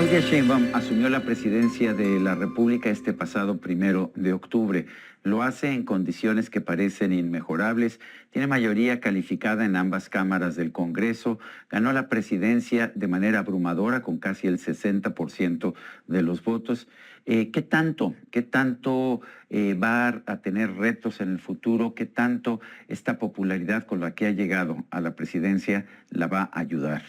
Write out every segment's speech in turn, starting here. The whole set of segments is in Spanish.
Claudia Sheinbaum asumió la presidencia de la República este pasado 1 de octubre. Lo hace en condiciones que parecen inmejorables. Tiene mayoría calificada en ambas cámaras del Congreso. Ganó la presidencia de manera abrumadora con casi el 60% de los votos. ¿Qué tanto va a tener retos en el futuro? ¿Qué tanto esta popularidad con la que ha llegado a la presidencia la va a ayudar?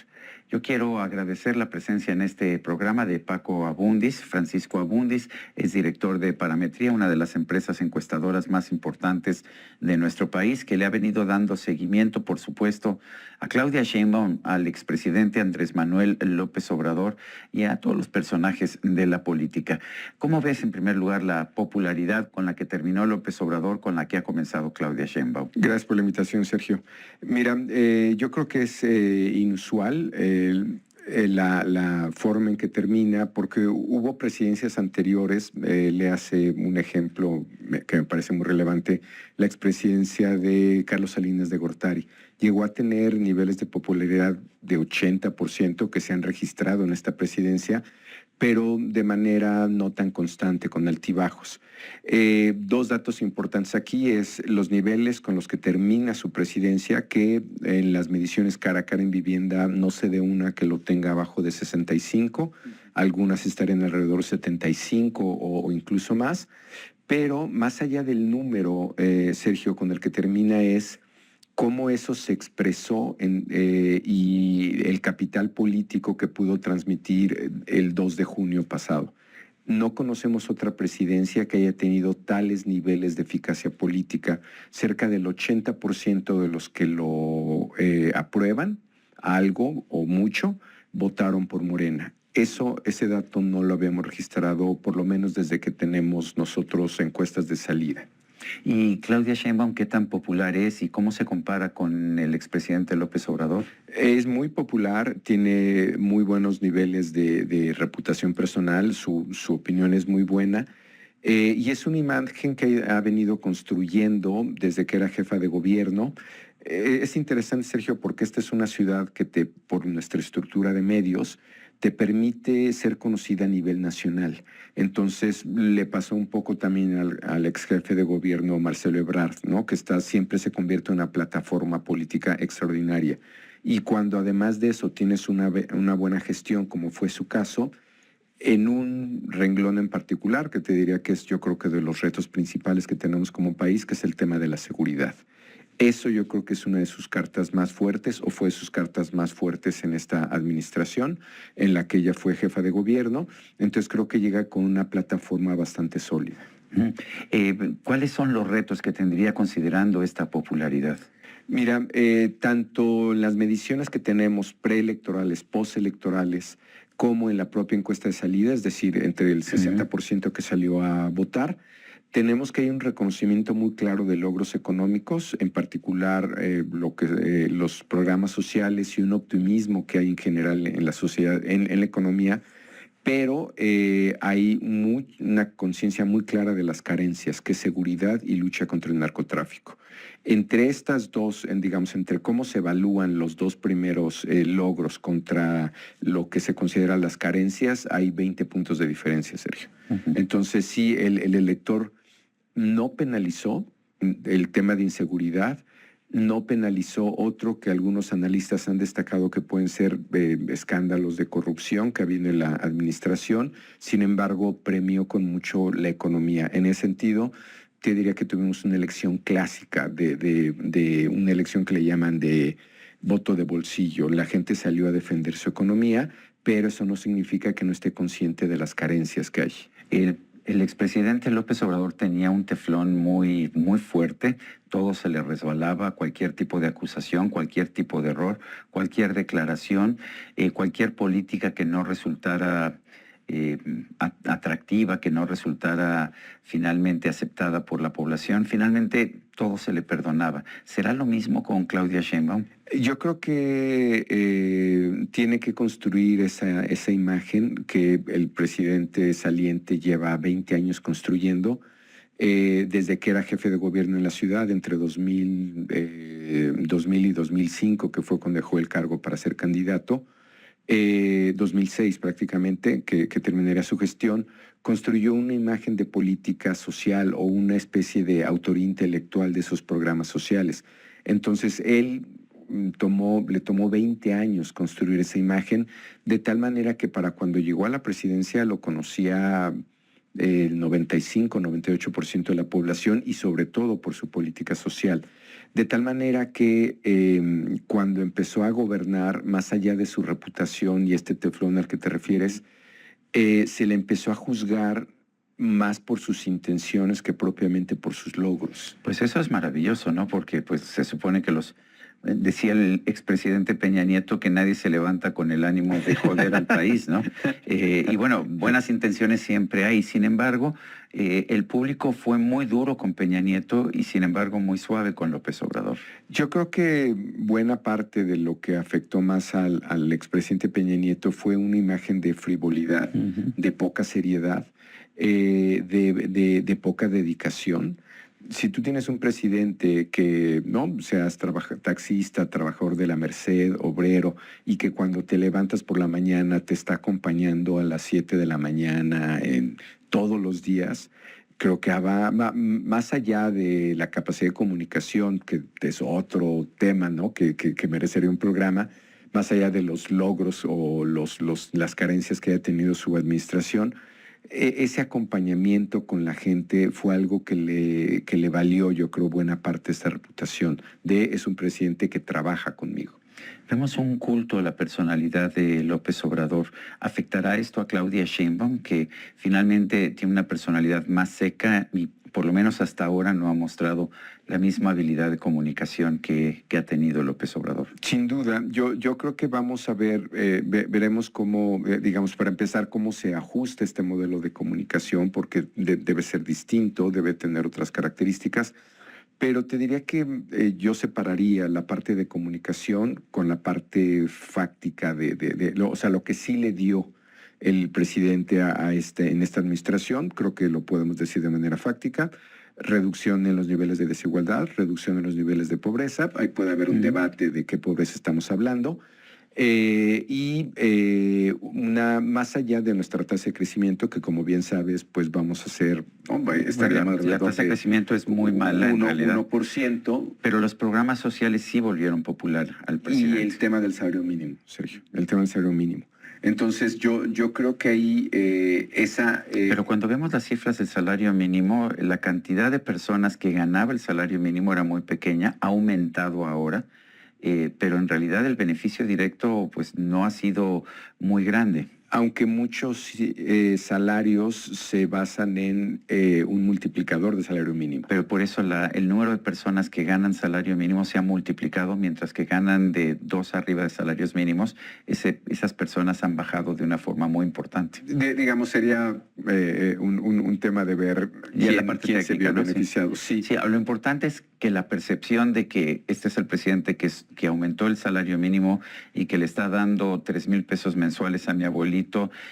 Yo quiero agradecer la presencia en este programa de Paco Abundis. Francisco Abundis es director de Parametría, una de las empresas encuestadoras más importantes de nuestro país, que le ha venido dando seguimiento, por supuesto, a Claudia Sheinbaum, al expresidente Andrés Manuel López Obrador y a todos los personajes de la política. ¿Cómo ves, en primer lugar, la popularidad con la que terminó López Obrador, con la que ha comenzado Claudia Sheinbaum? Gracias por la invitación, Sergio. Mira, yo creo que es inusual la forma en que termina, porque hubo presidencias anteriores. Le hace un ejemplo que me parece muy relevante, la expresidencia de Carlos Salinas de Gortari. Llegó a tener niveles de popularidad de 80% que se han registrado en esta presidencia, pero de manera no tan constante, con altibajos. Dos datos importantes aquí es los niveles con los que termina su presidencia, que en las mediciones cara a cara en vivienda no se ve una que lo tenga abajo de 65, algunas estarían alrededor de 75 o incluso más, pero más allá del número, Sergio, con el que termina es cómo eso se expresó y el capital político que pudo transmitir el 2 de junio pasado. No conocemos otra presidencia que haya tenido tales niveles de eficacia política. Cerca del 80% de los que lo aprueban, algo o mucho, votaron por Morena. Ese dato no lo habíamos registrado, por lo menos desde que tenemos nosotros encuestas de salida. ¿Y Claudia Sheinbaum qué tan popular es y cómo se compara con el expresidente López Obrador? Es muy popular, tiene muy buenos niveles de reputación personal, su opinión es muy buena. Y es una imagen que ha venido construyendo desde que era jefa de gobierno. Es interesante, Sergio, porque esta es una ciudad que por nuestra estructura de medios, te permite ser conocida a nivel nacional. Entonces, le pasó un poco también al ex jefe de gobierno, Marcelo Ebrard, ¿no? Que siempre se convierte en una plataforma política extraordinaria. Y cuando además de eso tienes una buena gestión, como fue su caso, en un renglón en particular, que te diría que es, yo creo que de los retos principales que tenemos como país, que es el tema de la seguridad. Eso yo creo que es una de sus cartas más fuertes, o fue de sus cartas más fuertes en esta administración, en la que ella fue jefa de gobierno. Entonces creo que llega con una plataforma bastante sólida. ¿Cuáles son los retos que tendría considerando esta popularidad? Mira, tanto las mediciones que tenemos preelectorales, postelectorales, como en la propia encuesta de salida, es decir, entre el 60% que salió a votar, tenemos que hay un reconocimiento muy claro de logros económicos, en particular los programas sociales, y un optimismo que hay en general en la sociedad, en la economía, pero hay una conciencia muy clara de las carencias, que es seguridad y lucha contra el narcotráfico. Entre estas dos, digamos, entre cómo se evalúan los dos primeros logros contra lo que se considera las carencias, hay 20 puntos de diferencia, Sergio. Entonces sí, el elector no penalizó el tema de inseguridad, no penalizó otro que algunos analistas han destacado que pueden ser escándalos de corrupción que había en la administración. Sin embargo, premió con mucho la economía. En ese sentido, te diría que tuvimos una elección clásica, de una elección que le llaman de voto de bolsillo. La gente salió a defender su economía, pero eso no significa que no esté consciente de las carencias que hay. El expresidente López Obrador tenía un teflón muy fuerte, todo se le resbalaba, cualquier tipo de acusación, cualquier tipo de error, cualquier declaración, cualquier política que no resultara atractiva, que no resultara finalmente aceptada por la población, finalmente todo se le perdonaba. ¿Será lo mismo con Claudia Sheinbaum? Yo creo que tiene que construir esa imagen que el presidente saliente lleva 20 años construyendo, desde que era jefe de gobierno en la ciudad, entre 2000 y 2005, que fue cuando dejó el cargo para ser candidato. 2006 prácticamente, que terminaría su gestión, construyó una imagen de política social o una especie de autoría intelectual de esos programas sociales. Entonces él le tomó 20 años construir esa imagen, de tal manera que para cuando llegó a la presidencia lo conocía el 95-98% de la población y sobre todo por su política social. De tal manera que cuando empezó a gobernar, más allá de su reputación y este teflón al que te refieres, se le empezó a juzgar más por sus intenciones que propiamente por sus logros. Pues eso es maravilloso, ¿no? Porque pues se supone que decía el expresidente Peña Nieto que nadie se levanta con el ánimo de joder al país, ¿no? Y bueno, buenas intenciones siempre hay. Sin embargo, el público fue muy duro con Peña Nieto y sin embargo muy suave con López Obrador. Yo creo que buena parte de lo que afectó más al expresidente Peña Nieto fue una imagen de frivolidad, de poca seriedad, de poca dedicación. Si tú tienes un presidente que no seas taxista, trabajador de la Merced, obrero, y que cuando te levantas por la mañana te está acompañando a las 7 de la mañana en todos los días, creo que va más allá de la capacidad de comunicación, que es otro tema, ¿no? que merecería un programa, más allá de los logros o las carencias que haya tenido su administración. Ese acompañamiento con la gente fue algo que le valió, yo creo, buena parte de esta reputación es un presidente que trabaja conmigo. Vemos un culto a la personalidad de López Obrador. ¿Afectará esto a Claudia Sheinbaum, que finalmente tiene una personalidad más seca y por lo menos hasta ahora no ha mostrado la misma habilidad de comunicación que ha tenido López Obrador? Sin duda, yo creo que vamos a ver, veremos cómo, digamos, para empezar, cómo se ajusta este modelo de comunicación, porque debe ser distinto, debe tener otras características. Pero te diría que yo separaría la parte de comunicación con la parte fáctica o sea, lo que sí le dio el presidente en esta administración, creo que lo podemos decir de manera fáctica: reducción en los niveles de desigualdad, reducción en los niveles de pobreza. Ahí puede haber un debate de qué pobreza estamos hablando. Más allá de nuestra tasa de crecimiento, que como bien sabes, pues vamos a hacer, la tasa de crecimiento es muy mala en realidad. 1%. Pero los programas sociales sí volvieron popular al presidente. Y el tema del salario mínimo, Sergio, el tema del salario mínimo. Entonces yo creo que ahí Pero cuando vemos las cifras del salario mínimo, la cantidad de personas que ganaba el salario mínimo era muy pequeña, ha aumentado ahora. Pero en realidad el beneficio directo pues no ha sido muy grande. Aunque muchos salarios se basan en un multiplicador de salario mínimo. Pero por eso el número de personas que ganan salario mínimo se ha multiplicado, mientras que ganan de 2 arriba de salarios mínimos, esas personas han bajado de una forma muy importante. Digamos, sería un tema de ver quién se vio beneficiado. Sí, lo importante es que la percepción de que este es el presidente que aumentó el salario mínimo y que le está dando 3,000 pesos mensuales a mi abuelito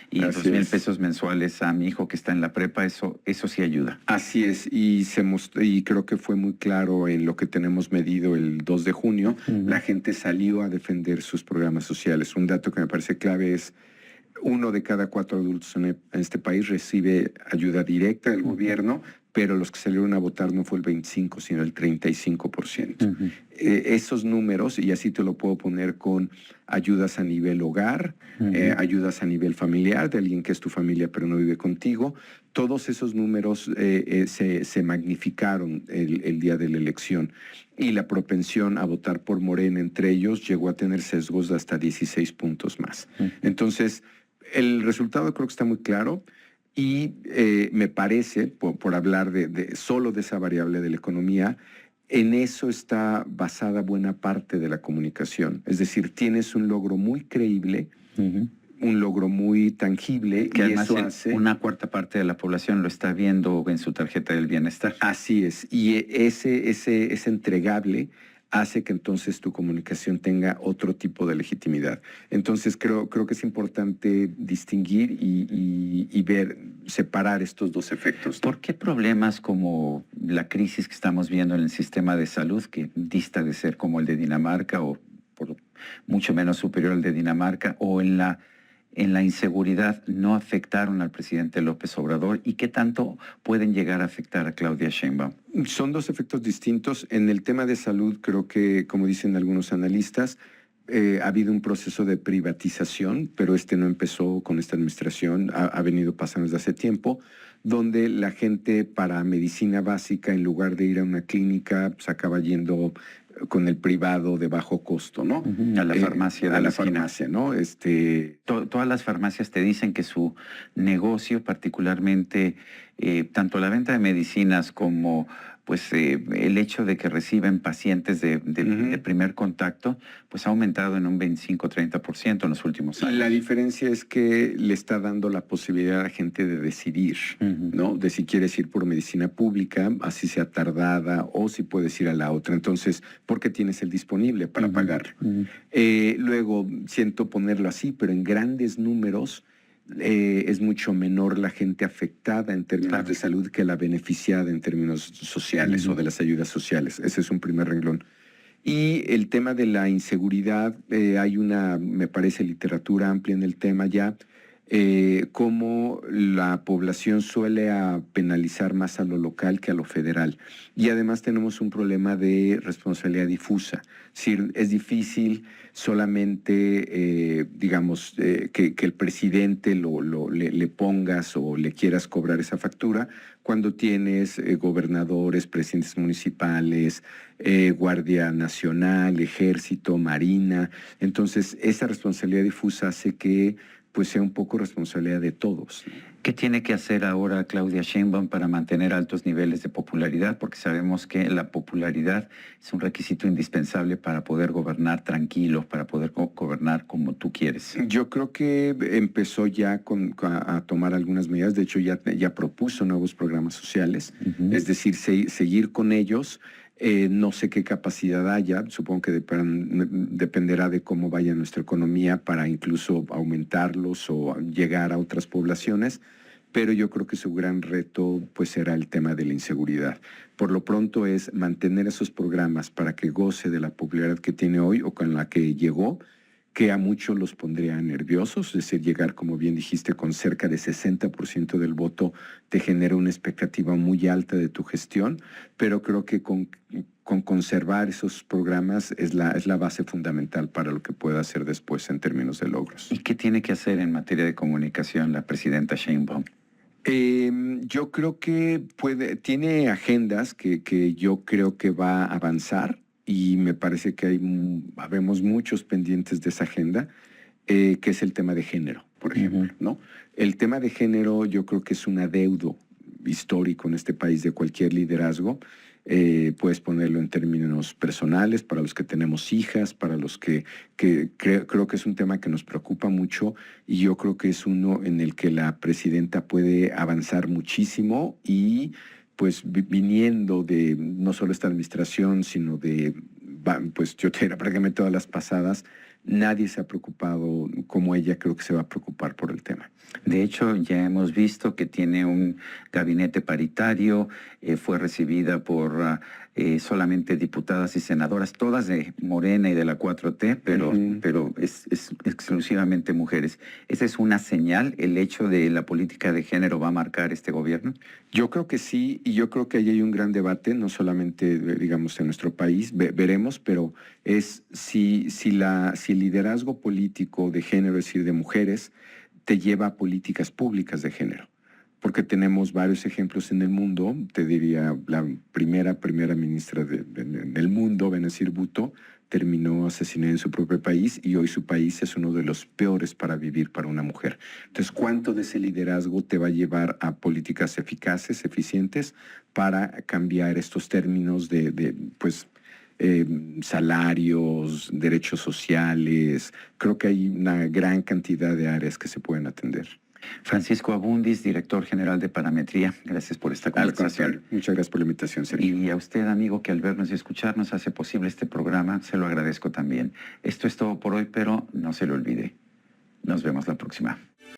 y 2,000 pesos mensuales a mi hijo que está en la prepa, eso sí ayuda. Así es, y creo que fue muy claro en lo que tenemos medido el 2 de junio. La gente salió a defender sus programas sociales. Un dato que me parece clave es: 1 de cada 4 adultos en este país recibe ayuda directa del gobierno, pero los que salieron a votar no fue el 25, sino el 35%. Esos números, y así te lo puedo poner con ayudas a nivel hogar, ayudas a nivel familiar, de alguien que es tu familia pero no vive contigo, todos esos números se magnificaron el día de la elección. Y la propensión a votar por Morena entre ellos llegó a tener sesgos de hasta 16 puntos más. Entonces, el resultado creo que está muy claro. Y me parece, por hablar solo de esa variable de la economía, en eso está basada buena parte de la comunicación. Es decir, tienes un logro muy creíble, un logro muy tangible, que además eso hace una cuarta parte de la población lo está viendo en su tarjeta del bienestar. Así es, y ese entregable hace que entonces tu comunicación tenga otro tipo de legitimidad. Entonces creo que es importante distinguir y separar estos dos efectos, ¿no? ¿Por qué problemas como la crisis que estamos viendo en el sistema de salud, que dista de ser como el de Dinamarca o por mucho menos superior al de Dinamarca, o en la inseguridad no afectaron al presidente López Obrador y qué tanto pueden llegar a afectar a Claudia Sheinbaum? Son dos efectos distintos. En el tema de salud, creo que, como dicen algunos analistas, ha habido un proceso de privatización, pero este no empezó con esta administración, ha venido pasando desde hace tiempo, donde la gente para medicina básica, en lugar de ir a una clínica, pues acaba yendo con el privado de bajo costo, ¿no? A la farmacia de a la la esquina. farmacia, ¿no? Todas las farmacias te dicen que su negocio, particularmente tanto la venta de medicinas como pues el hecho de que reciben pacientes de primer contacto, pues ha aumentado en un 25-30% en los últimos años. La diferencia es que le está dando la posibilidad a la gente de decidir, ¿no? De si quieres ir por medicina pública, así sea tardada, o si puedes ir a la otra. Entonces, porque tienes el disponible para pagarlo. Luego, siento ponerlo así, pero en grandes números es mucho menor la gente afectada en términos de salud que la beneficiada en términos sociales o de las ayudas sociales. Ese es un primer renglón. Y el tema de la inseguridad, hay una, me parece, literatura amplia en el tema ya, cómo la población suele penalizar más a lo local que a lo federal. Y además tenemos un problema de responsabilidad difusa. Es decir, es difícil solamente, digamos, que el presidente le pongas o le quieras cobrar esa factura cuando tienes gobernadores, presidentes municipales, Guardia Nacional, Ejército, Marina. Entonces, esa responsabilidad difusa hace que pues sea un poco responsabilidad de todos. ¿Qué tiene que hacer ahora Claudia Sheinbaum para mantener altos niveles de popularidad? Porque sabemos que la popularidad es un requisito indispensable para poder gobernar tranquilo, para poder gobernar como tú quieres. Yo creo que empezó ya a tomar algunas medidas. De hecho, ya propuso nuevos programas sociales. Es decir, seguir con ellos. No sé qué capacidad haya, supongo que dependerá de cómo vaya nuestra economía para incluso aumentarlos o llegar a otras poblaciones, pero yo creo que su gran reto pues será el tema de la inseguridad. Por lo pronto es mantener esos programas para que goce de la popularidad que tiene hoy o con la que llegó, que a muchos los pondría nerviosos, es decir, llegar, como bien dijiste, con cerca de 60% del voto te genera una expectativa muy alta de tu gestión, pero creo que con conservar esos programas es la base fundamental para lo que pueda hacer después en términos de logros. ¿Y qué tiene que hacer en materia de comunicación la presidenta Sheinbaum? Yo creo que tiene agendas que yo creo que va a avanzar y me parece que habemos muchos pendientes de esa agenda, que es el tema de género, por ejemplo, ¿no? El tema de género yo creo que es un adeudo histórico en este país de cualquier liderazgo. Puedes ponerlo en términos personales, para los que tenemos hijas, para los que creo que es un tema que nos preocupa mucho y yo creo que es uno en el que la presidenta puede avanzar muchísimo y pues viniendo de no solo esta administración, sino pues yo te diría prácticamente todas las pasadas, nadie se ha preocupado como ella creo que se va a preocupar por el tema. De hecho, ya hemos visto que tiene un gabinete paritario, fue recibida por solamente diputadas y senadoras, todas de Morena y de la 4T, pero es exclusivamente mujeres. ¿Esa es una señal, el hecho de la política de género va a marcar este gobierno? Yo creo que sí, y yo creo que ahí hay un gran debate, no solamente, digamos, en nuestro país, veremos, pero es si el liderazgo político de género, es decir, de mujeres, te lleva a políticas públicas de género. Porque tenemos varios ejemplos en el mundo, te diría, la primera ministra del mundo, Benazir Bhutto, terminó asesinada en su propio país y hoy su país es uno de los peores para vivir para una mujer. Entonces, ¿cuánto de ese liderazgo te va a llevar a políticas eficaces, eficientes, para cambiar estos términos salarios, derechos sociales? Creo que hay una gran cantidad de áreas que se pueden atender. Francisco Abundis, director general de Parametría, gracias por esta conversación. Muchas gracias por la invitación, Sergio. Y a usted, amigo, que al vernos y escucharnos hace posible este programa, se lo agradezco también. Esto es todo por hoy, pero no se lo olvide. Nos vemos la próxima.